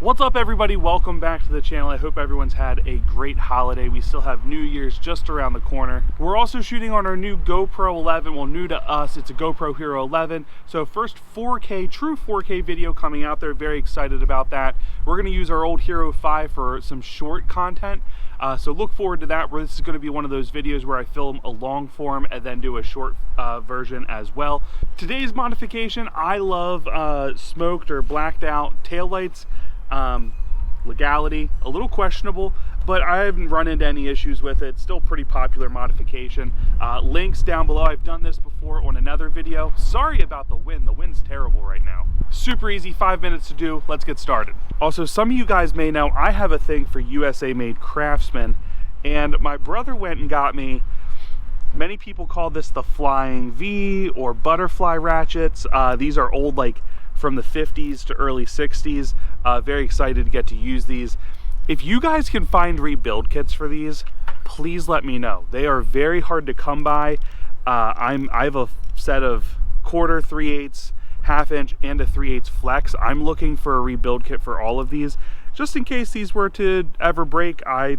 What's up, everybody? Welcome back to the channel. I hope everyone's had a great holiday. We still have New Year's just around the corner. We're also shooting on our new GoPro 11. Well, new to us, it's a GoPro Hero 11. So first 4K, true 4K video coming out there. Very excited about that. We're gonna use our old Hero 5 for some short content. So look forward to that, where this is going to be one of those videos where I film a long form and then do a short version as well. Today's modification, I love smoked or blacked out taillights. Legality, a little questionable, but I haven't run into any issues with it. Still pretty popular modification. Links down below. I've done this before on another video. Sorry about the wind. The wind's terrible right now. Super easy, 5 minutes to do. Let's get started. Also, some of you guys may know I have a thing for USA made Craftsman, and my brother went and got me, many people call this the Flying V or butterfly ratchets. These are old, like from the 50s to early 60s. Very excited to get to use these. If you guys can find rebuild kits for these, please let me know. They are very hard to come by. I have a set of 1/4, 3/8, 1/2 inch, and a 3/8 flex. I'm looking for a rebuild kit for all of these, just in case these were to ever break. I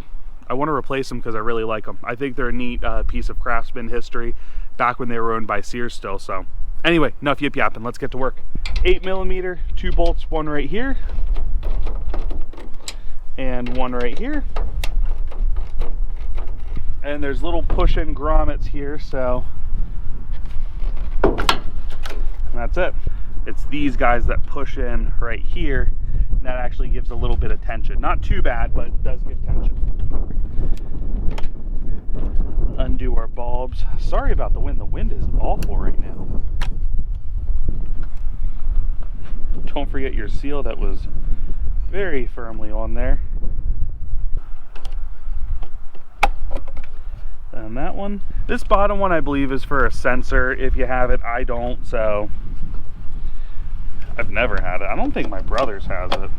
want to replace them because I really like them. I think they're a neat piece of Craftsman history back when they were owned by Sears still. So anyway, enough yip yapping, let's get to work. 8mm, 2 bolts, one right here and one right here, and there's little push-in grommets here, so that's it. It's these guys that push in right here, and that actually gives a little bit of tension. Not too bad, but it does give tension. Undo our bulbs. Sorry about the wind. The wind is awful right now. Don't forget your seal that was very firmly on there. And that one. This bottom one I believe is for a sensor. If you have it, I don't, so I've never had it. I don't think my brother's has it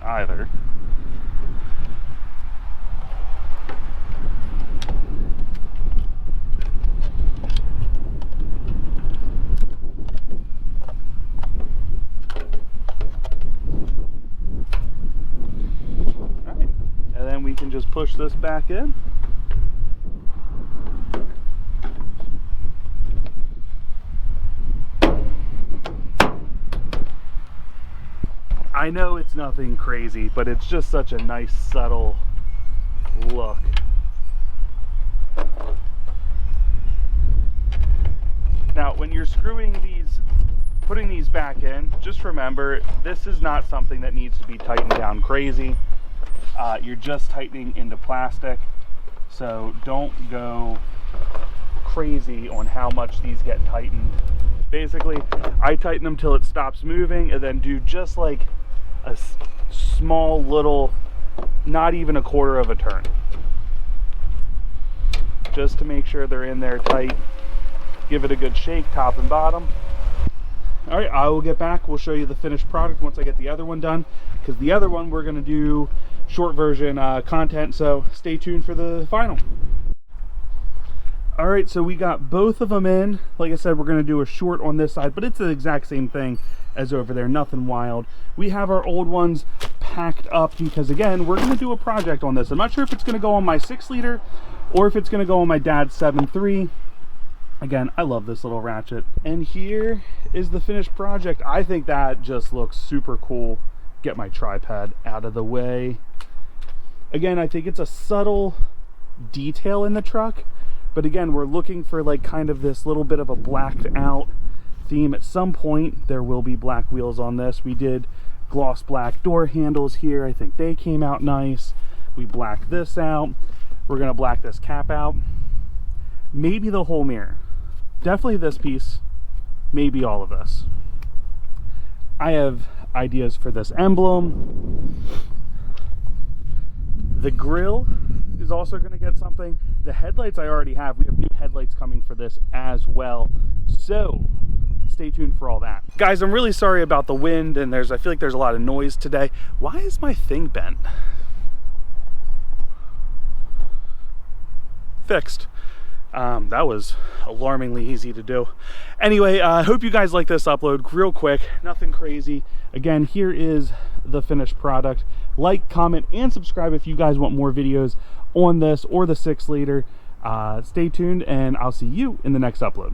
either. Alright, and then we can just push this back in. I know it's nothing crazy, but it's just such a nice, subtle look. Now, when you're screwing these, putting these back in, just remember, this is not something that needs to be tightened down crazy. You're just tightening into plastic, so don't go crazy on how much these get tightened. Basically, I tighten them till it stops moving, and then do just like a small little, not even 1/4 of a turn, just to make sure they're in there tight. Give it a good shake, top and bottom. All right, I will get back. We'll show you the finished product once I get the other one done, because the other one we're going to do short version content, so stay tuned for the final. All right, so we got both of them in. Like I said, we're going to do a short on this side, but it's the exact same thing as over there, nothing wild. We have our old ones packed up because, again, we're going to do a project on this. I'm not sure if it's going to go on my 6-liter or if it's going to go on my dad's 7.3. Again, I love this little ratchet. And here is the finished project. I think that just looks super cool. Get my tripod out of the way. Again, I think it's a subtle detail in the truck, but again, we're looking for like kind of this little bit of a blacked out theme. At some point there will be black wheels on this. We did gloss black door handles here. I think they came out nice. We blacked this out. We're gonna black this cap out. Maybe the whole mirror. Definitely this piece. Maybe all of this. I have ideas for this emblem. The grill is also going to get something. The headlights I already have. We have new headlights coming for this as well. So stay tuned for all that. Guys, I'm really sorry about the wind, and I feel like there's a lot of noise today. Why is my thing bent? Fixed. That was alarmingly easy to do. Anyway, I hope you guys like this upload. Real quick, nothing crazy. Again, here is the finished product. Like, comment, and subscribe if you guys want more videos on this or the 6 liter. Stay tuned, and I'll see you in the next upload.